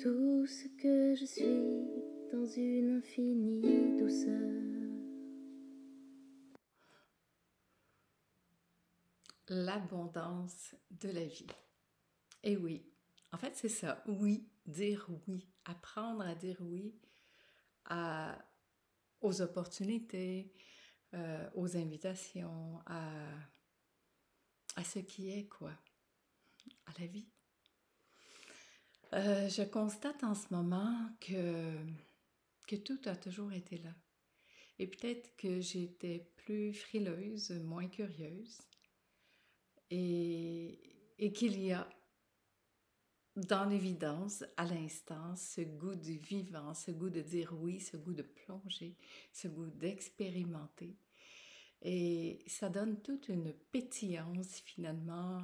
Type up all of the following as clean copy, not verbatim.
tout ce que je suis dans une infinie douceur. L'abondance de la vie. Et oui, en fait c'est ça, oui, dire oui, apprendre à dire oui à, aux opportunités, aux invitations, à ce qui est quoi, à la vie. Je constate en ce moment que tout a toujours été là. Et peut-être que j'étais plus frileuse, moins curieuse, et qu'il y a dans l'évidence, à l'instant, ce goût du vivant, ce goût de dire oui, ce goût de plonger, ce goût d'expérimenter. Et ça donne toute une pétillance finalement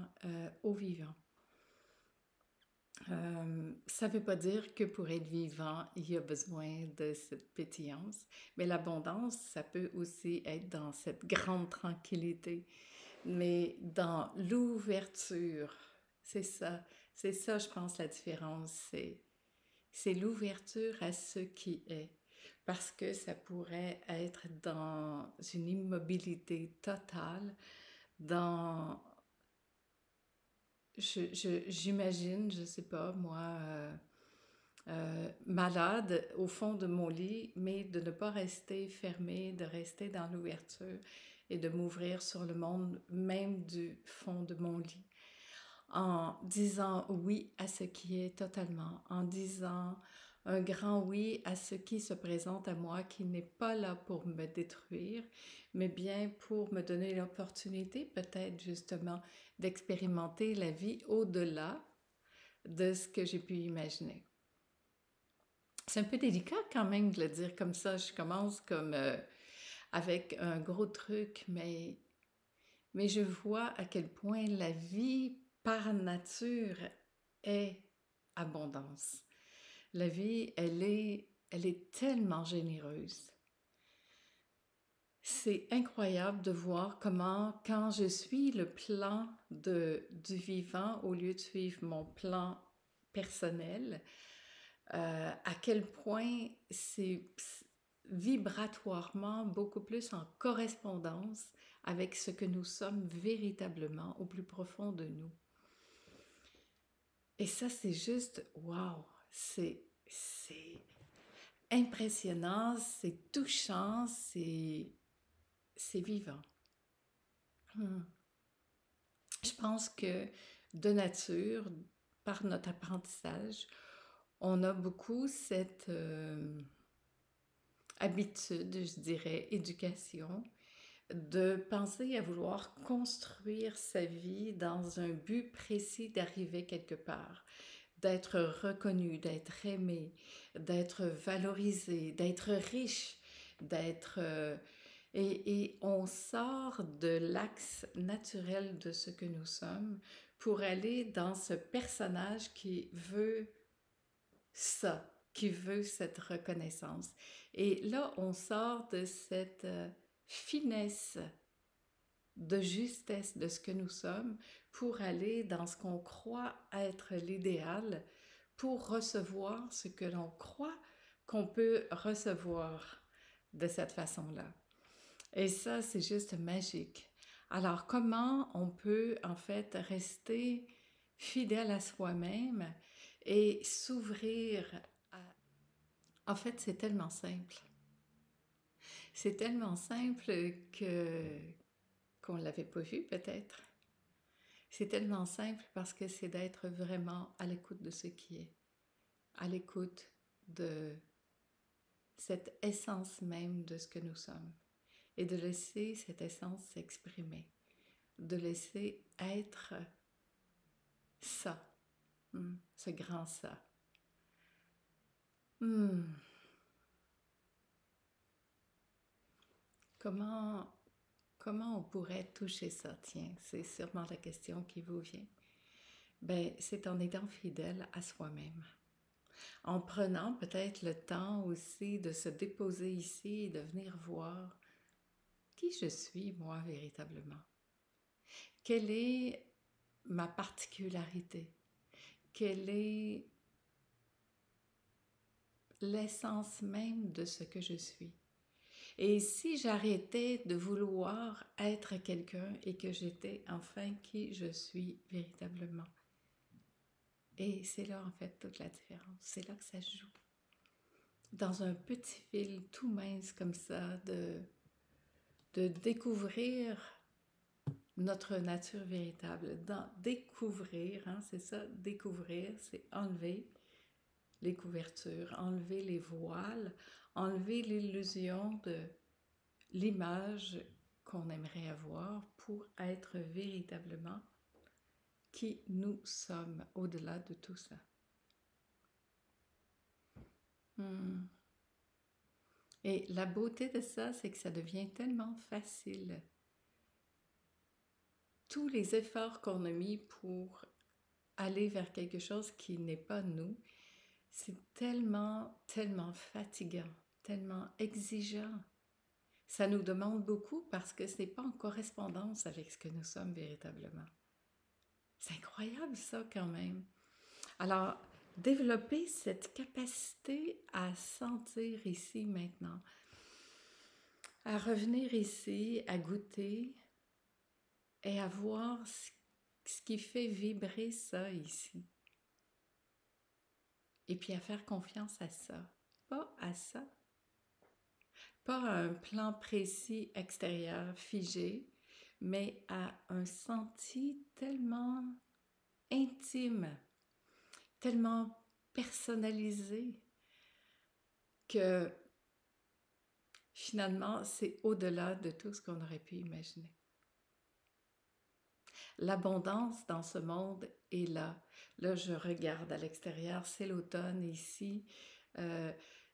au vivant. Ça ne veut pas dire que pour être vivant, il y a besoin de cette pétillance, mais l'abondance, ça peut aussi être dans cette grande tranquillité, mais dans l'ouverture. C'est ça, je pense, la différence. C'est l'ouverture à ce qui est. Parce que ça pourrait être dans une immobilité totale, dans... J'imagine, je sais pas, moi, malade au fond de mon lit, mais de ne pas rester fermée, de rester dans l'ouverture et de m'ouvrir sur le monde, même du fond de mon lit, en disant oui à ce qui est totalement, en disant un grand oui à ce qui se présente à moi, qui n'est pas là pour me détruire, mais bien pour me donner l'opportunité peut-être justement d'expérimenter la vie au-delà de ce que j'ai pu imaginer. C'est un peu délicat quand même de le dire comme ça. Je commence comme avec un gros truc, mais je vois à quel point la vie par nature est abondance. La vie, elle est tellement généreuse. C'est incroyable de voir comment, quand je suis le plan du vivant au lieu de suivre mon plan personnel, à quel point c'est vibratoirement beaucoup plus en correspondance avec ce que nous sommes véritablement au plus profond de nous. Et ça, c'est juste, wow, c'est impressionnant, c'est touchant, c'est vivant. Je pense que de nature, par notre apprentissage, on a beaucoup cette habitude, je dirais, éducation, de penser à vouloir construire sa vie dans un but précis d'arriver quelque part, d'être reconnu, d'être aimé, d'être valorisé, d'être riche, d'être... et on sort de l'axe naturel de ce que nous sommes pour aller dans ce personnage qui veut ça, qui veut cette reconnaissance. Et là, on sort de cette finesse, de justesse de ce que nous sommes pour aller dans ce qu'on croit être l'idéal, pour recevoir ce que l'on croit qu'on peut recevoir de cette façon-là. Et ça, c'est juste magique. Alors, comment on peut en fait rester fidèle à soi-même et s'ouvrir à... En fait, c'est tellement simple. C'est tellement simple qu'on ne l'avait pas vu peut-être. C'est tellement simple parce que c'est d'être vraiment à l'écoute de ce qui est, à l'écoute de cette essence même de ce que nous sommes et de laisser cette essence s'exprimer, de laisser être ça, ce grand ça. Comment, comment on pourrait toucher ça? Tiens, c'est sûrement la question qui vous vient. Ben, c'est en étant fidèle à soi-même. En prenant peut-être le temps aussi de se déposer ici et de venir voir qui je suis, moi, véritablement. Quelle est ma particularité? Quelle est l'essence même de ce que je suis. Et si j'arrêtais de vouloir être quelqu'un et que j'étais enfin qui je suis véritablement. Et c'est là en fait toute la différence, c'est là que ça se joue. Dans un petit fil tout mince comme ça, de découvrir notre nature véritable, découvrir, hein, c'est ça, découvrir, c'est enlever les couvertures, enlever les voiles, enlever l'illusion de l'image qu'on aimerait avoir pour être véritablement qui nous sommes au-delà de tout ça. Et la beauté de ça, c'est que ça devient tellement facile. Tous les efforts qu'on a mis pour aller vers quelque chose qui n'est pas nous, c'est tellement, tellement fatigant, tellement exigeant. Ça nous demande beaucoup parce que ce n'est pas en correspondance avec ce que nous sommes véritablement. C'est incroyable ça quand même. Alors, développer cette capacité à sentir ici maintenant, à revenir ici, à goûter et à voir ce qui fait vibrer ça ici. Et puis à faire confiance à ça, pas à ça. Pas à un plan précis extérieur figé, mais à un senti tellement intime, tellement personnalisé que finalement, c'est au-delà de tout ce qu'on aurait pu imaginer. L'abondance dans ce monde est là. Là, je regarde à l'extérieur, c'est l'automne ici.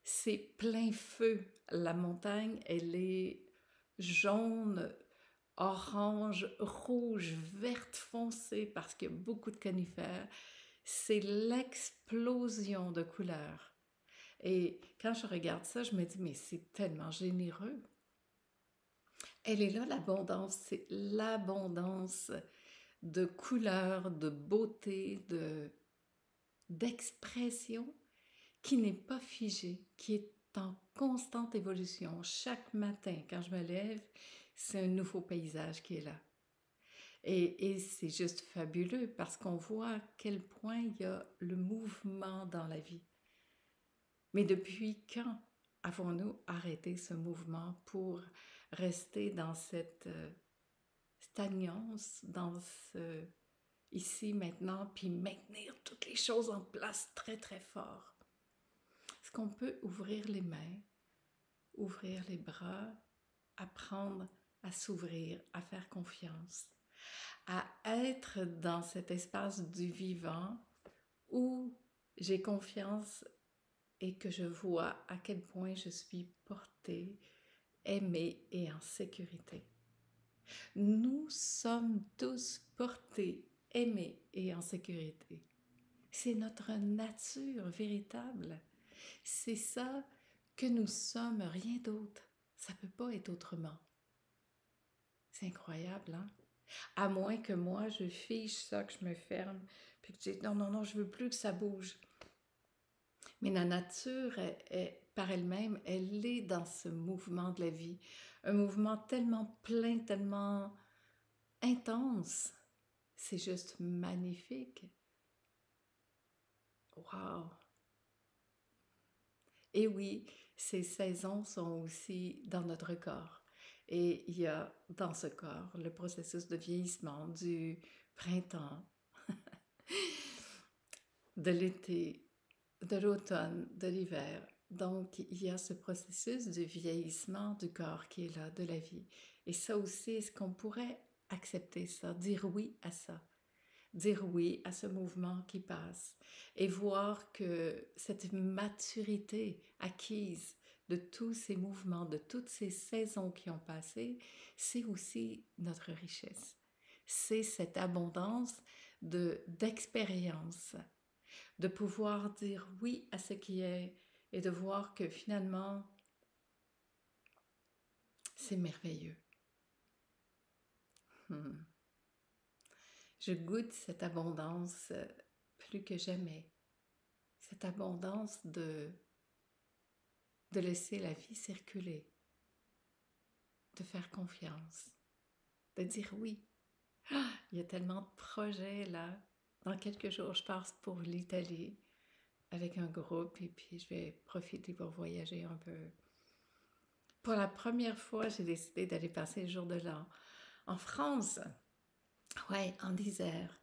C'est plein feu. La montagne, elle est jaune, orange, rouge, verte foncée parce qu'il y a beaucoup de conifères. C'est l'explosion de couleurs. Et quand je regarde ça, je me dis, mais c'est tellement généreux. Elle est là, l'abondance. C'est l'abondance de couleurs, de beauté, d'expression qui n'est pas figée, qui est en constante évolution. Chaque matin, quand je me lève, c'est un nouveau paysage qui est là. Et c'est juste fabuleux parce qu'on voit à quel point il y a le mouvement dans la vie. Mais depuis quand avons-nous arrêté ce mouvement pour rester dans cette stagnance, dans ce ici, maintenant, puis maintenir toutes les choses en place très, très fort? Est-ce qu'on peut ouvrir les mains, ouvrir les bras, apprendre à s'ouvrir, à faire confiance, à être dans cet espace du vivant où j'ai confiance et que je vois à quel point je suis portée, aimée et en sécurité. Nous sommes tous portés, aimés et en sécurité. C'est notre nature véritable. C'est ça que nous sommes, rien d'autre. Ça ne peut pas être autrement. C'est incroyable, hein? À moins que moi, je fige ça, que je me ferme, puis que je dis non, je veux plus que ça bouge. Mais la nature, par elle-même, elle est dans ce mouvement de la vie. Un mouvement tellement plein, tellement intense. C'est juste magnifique. Wow! Et oui, ces saisons sont aussi dans notre corps. Et il y a dans ce corps le processus de vieillissement du printemps, de l'été, de l'automne, de l'hiver. Donc, il y a ce processus de vieillissement du corps qui est là, de la vie. Et ça aussi, est-ce qu'on pourrait accepter ça, dire oui à ça? Dire oui à ce mouvement qui passe et voir que cette maturité acquise de tous ces mouvements, de toutes ces saisons qui ont passé, c'est aussi notre richesse. C'est cette abondance d'expérience, de pouvoir dire oui à ce qui est et de voir que finalement, c'est merveilleux. Je goûte cette abondance plus que jamais. Cette abondance de de laisser la vie circuler, de faire confiance, de dire oui. Ah, il y a tellement de projets là. Dans quelques jours, je pars pour l'Italie avec un groupe et puis je vais profiter pour voyager un peu. Pour la première fois, j'ai décidé d'aller passer le jour de l'an en France. Ouais, en Isère.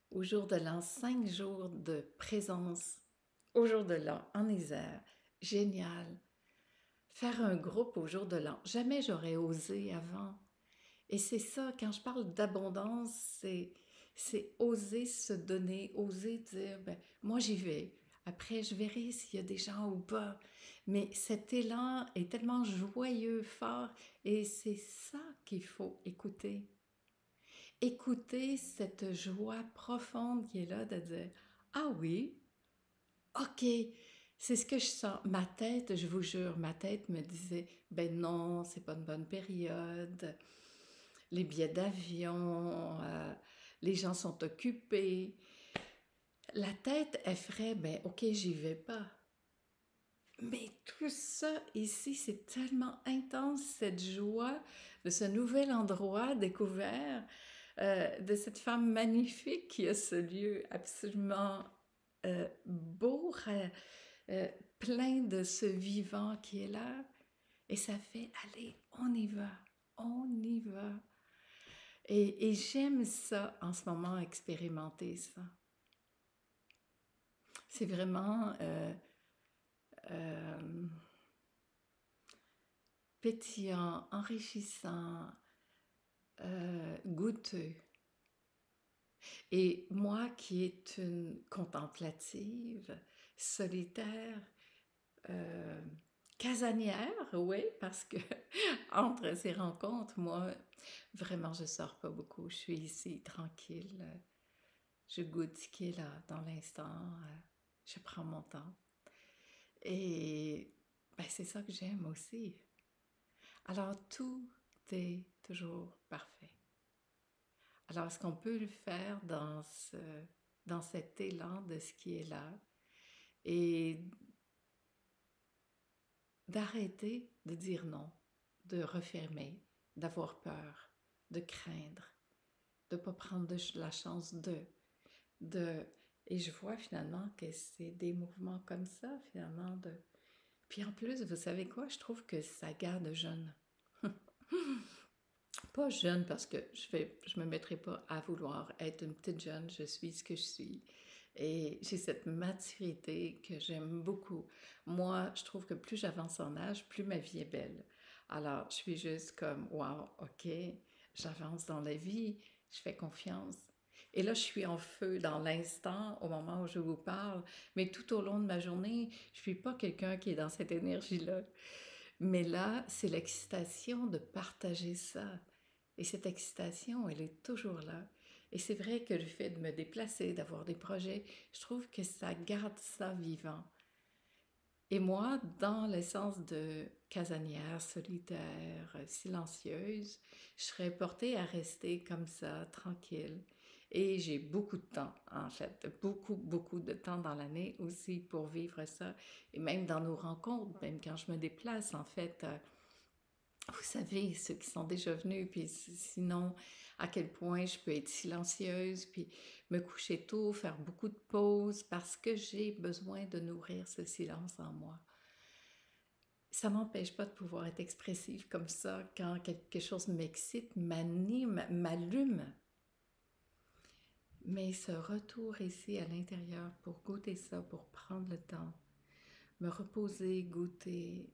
Au jour de l'an, 5 jours de présence au jour de l'an en Isère. Génial. Faire un groupe au jour de l'an. Jamais j'aurais osé avant. Et c'est ça, quand je parle d'abondance, c'est oser se donner, oser dire, ben, moi j'y vais. Après, je verrai s'il y a des gens ou pas. Mais cet élan est tellement joyeux, fort, et c'est ça qu'il faut écouter. Écouter cette joie profonde qui est là de dire, ah oui, ok, c'est ce que je sens. Ma tête, je vous jure, ma tête me disait, ben non, c'est pas une bonne période. Les billets d'avion, les gens sont occupés. La tête, elle ferait, ben ok, j'y vais pas. Mais tout ça ici, c'est tellement intense, cette joie de ce nouvel endroit découvert, de cette femme magnifique qui a ce lieu absolument beau, plein de ce vivant qui est là. Et ça fait, allez, on y va, on y va. Et j'aime ça en ce moment, expérimenter ça. C'est vraiment pétillant, enrichissant, goûteux. Et moi qui est une contemplative, solitaire, casanière, oui, parce que entre ces rencontres, moi, vraiment, je sors pas beaucoup. Je suis ici, tranquille. Je goûte ce qui est là, dans l'instant. Je prends mon temps. Et ben, c'est ça que j'aime aussi. Alors, tout est toujours parfait. Alors, est-ce qu'on peut le faire dans cet élan de ce qui est là et d'arrêter de dire non, de refermer, d'avoir peur, de craindre, de ne pas prendre la chance de... Et je vois finalement que c'est des mouvements comme ça, finalement. Puis en plus, vous savez quoi? Je trouve que ça garde jeune. Pas jeune parce que je me mettrai pas à vouloir être une petite jeune. Je suis ce que je suis. Et j'ai cette maturité que j'aime beaucoup. Moi, je trouve que plus j'avance en âge, plus ma vie est belle. Alors, je suis juste comme, wow, ok, j'avance dans la vie, je fais confiance. Et là, je suis en feu dans l'instant, au moment où je vous parle, mais tout au long de ma journée, je suis pas quelqu'un qui est dans cette énergie-là. Mais là, c'est l'excitation de partager ça. Et cette excitation, elle est toujours là. Et c'est vrai que le fait de me déplacer, d'avoir des projets, je trouve que ça garde ça vivant. Et moi, dans l'essence de casanière, solitaire, silencieuse, je serais portée à rester comme ça, tranquille. Et j'ai beaucoup de temps, en fait, beaucoup, beaucoup de temps dans l'année aussi pour vivre ça. Et même dans nos rencontres, même quand je me déplace, en fait, vous savez, ceux qui sont déjà venus, puis sinon, à quel point je peux être silencieuse, puis me coucher tôt, faire beaucoup de pauses, parce que j'ai besoin de nourrir ce silence en moi. Ça ne m'empêche pas de pouvoir être expressive comme ça quand quelque chose m'excite, m'anime, m'allume. Mais ce retour ici à l'intérieur pour goûter ça, pour prendre le temps, me reposer, goûter,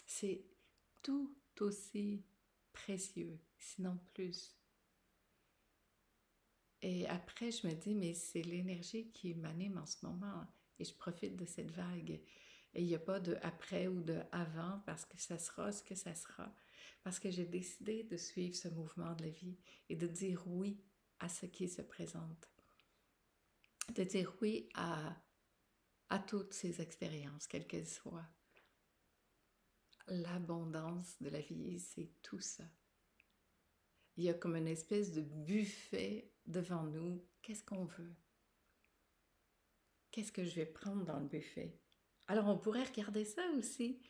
c'est tout aussi précieux, sinon plus. Et après, je me dis, mais c'est l'énergie qui m'anime en ce moment et je profite de cette vague. Et il n'y a pas de après ou de avant parce que ça sera ce que ça sera. Parce que j'ai décidé de suivre ce mouvement de la vie et de dire oui à ce qui se présente. De dire oui à toutes ces expériences, quelles qu'elles soient. L'abondance de la vie, c'est tout ça. Il y a comme une espèce de buffet devant nous. Qu'est-ce qu'on veut? qu'est-ce que je vais prendre dans le buffet? Alors, on pourrait regarder ça aussi.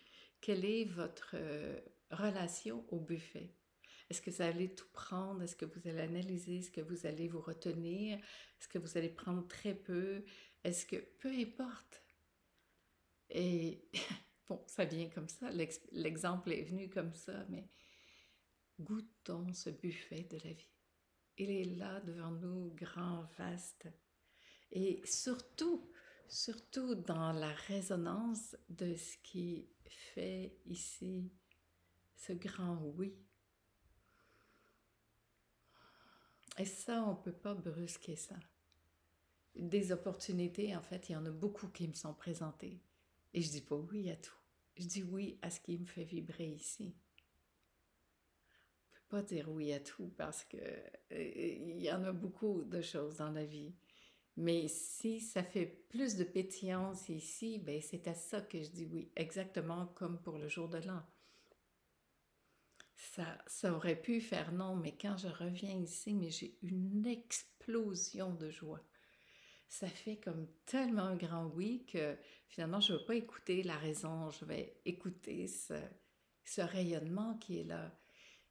Quelle est votre relation au buffet? Est-ce que vous allez tout prendre? Est-ce que vous allez analyser? Est-ce que vous allez vous retenir? Est-ce que vous allez prendre très peu? Est-ce que... Peu importe. Et bon, ça vient comme ça. L'exemple est venu comme ça, mais goûtons ce buffet de la vie. Il est là devant nous, grand, vaste. Et surtout dans la résonance de ce qui fait ici ce grand oui. Et ça, on ne peut pas brusquer ça. Des opportunités, en fait, il y en a beaucoup qui me sont présentées. Et je dis pas oui à tout. Je dis oui à ce qui me fait vibrer ici. On ne peut pas dire oui à tout parce que il y en a beaucoup de choses dans la vie. Mais si ça fait plus de pétillance ici, ben c'est à ça que je dis oui, exactement comme pour le jour de l'an. Ça aurait pu faire non, mais quand je reviens ici, mais j'ai une explosion de joie. Ça fait comme tellement un grand oui que finalement, je ne vais pas écouter la raison, je vais écouter ce rayonnement qui est là.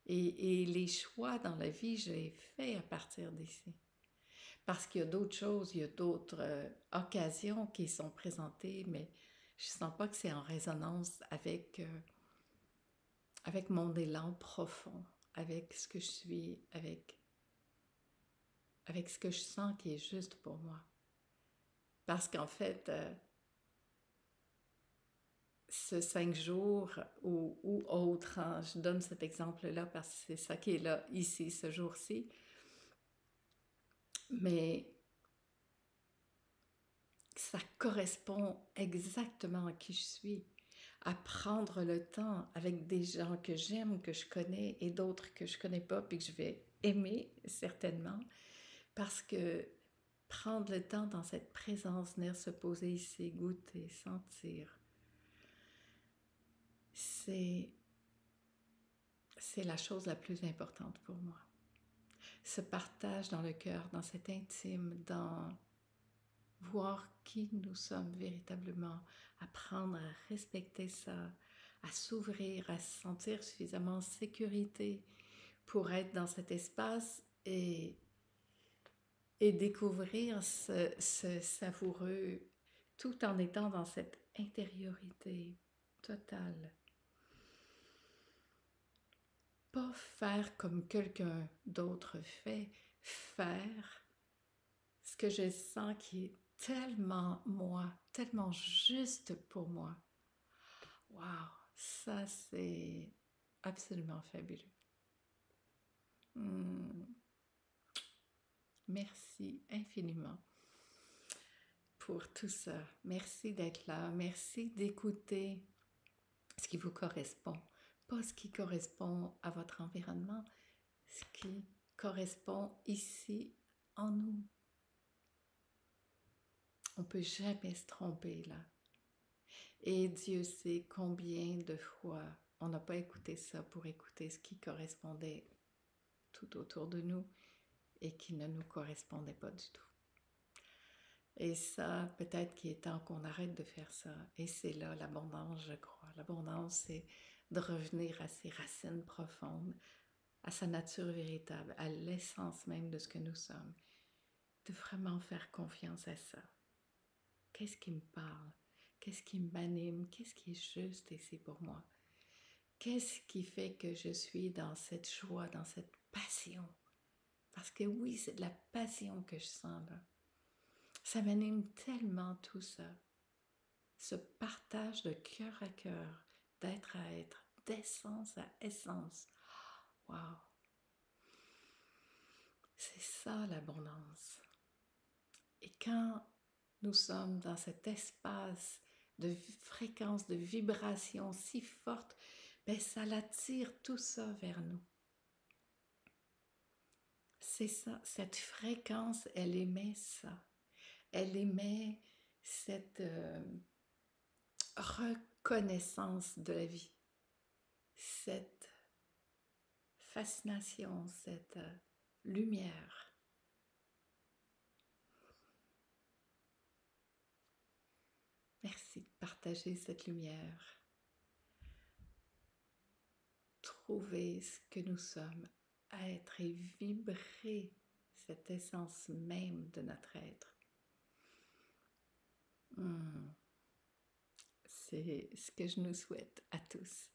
Et les choix dans la vie, je les fais à partir d'ici. Parce qu'il y a d'autres choses, il y a d'autres occasions qui sont présentées, mais je ne sens pas que c'est en résonance avec mon élan profond, avec ce que je suis, avec ce que je sens qui est juste pour moi. Parce qu'en fait, ce 5 jours ou autre, hein, je donne cet exemple-là parce que c'est ça qui est là, ici, ce jour-ci, mais ça correspond exactement à qui je suis. À prendre le temps avec des gens que j'aime, que je connais et d'autres que je connais pas puis que je vais aimer certainement parce que prendre le temps dans cette présence, venir se poser ici, goûter, sentir, c'est la chose la plus importante pour moi. Ce partage dans le cœur, dans cet intime, dans voir qui nous sommes véritablement, apprendre à respecter ça, à s'ouvrir, à se sentir suffisamment en sécurité pour être dans cet espace et découvrir ce savoureux tout en étant dans cette intériorité totale. Pas faire comme quelqu'un d'autre fait, faire ce que je sens qui est tellement moi, tellement juste pour moi. Wow, ça c'est absolument fabuleux. Merci infiniment pour tout ça. Merci d'être là. Merci d'écouter ce qui vous correspond. Pas ce qui correspond à votre environnement, ce qui correspond ici en nous. On ne peut jamais se tromper là. Et Dieu sait combien de fois on n'a pas écouté ça pour écouter ce qui correspondait tout autour de nous et qui ne nous correspondait pas du tout. Et ça, peut-être qu'il est temps qu'on arrête de faire ça. Et c'est là l'abondance, je crois. L'abondance, c'est de revenir à ses racines profondes, à sa nature véritable, à l'essence même de ce que nous sommes. De vraiment faire confiance à ça. Qu'est-ce qui me parle? Qu'est-ce qui m'anime? Qu'est-ce qui est juste ici pour moi? Qu'est-ce qui fait que je suis dans cette joie, dans cette passion? Parce que oui, c'est de la passion que je sens là. Ça m'anime tellement tout ça. Ce partage de cœur à cœur, d'être à être, d'essence à essence. Wow! C'est ça l'abondance. Et quand nous sommes dans cet espace de fréquence, de vibration si forte, ben ça l'attire tout ça vers nous. C'est ça, cette fréquence, elle émet ça. Elle émet cette reconnaissance de la vie, cette fascination, cette lumière. Merci de partager cette lumière. Trouver ce que nous sommes, être et vibrer cette essence même de notre être. C'est ce que je nous souhaite à tous.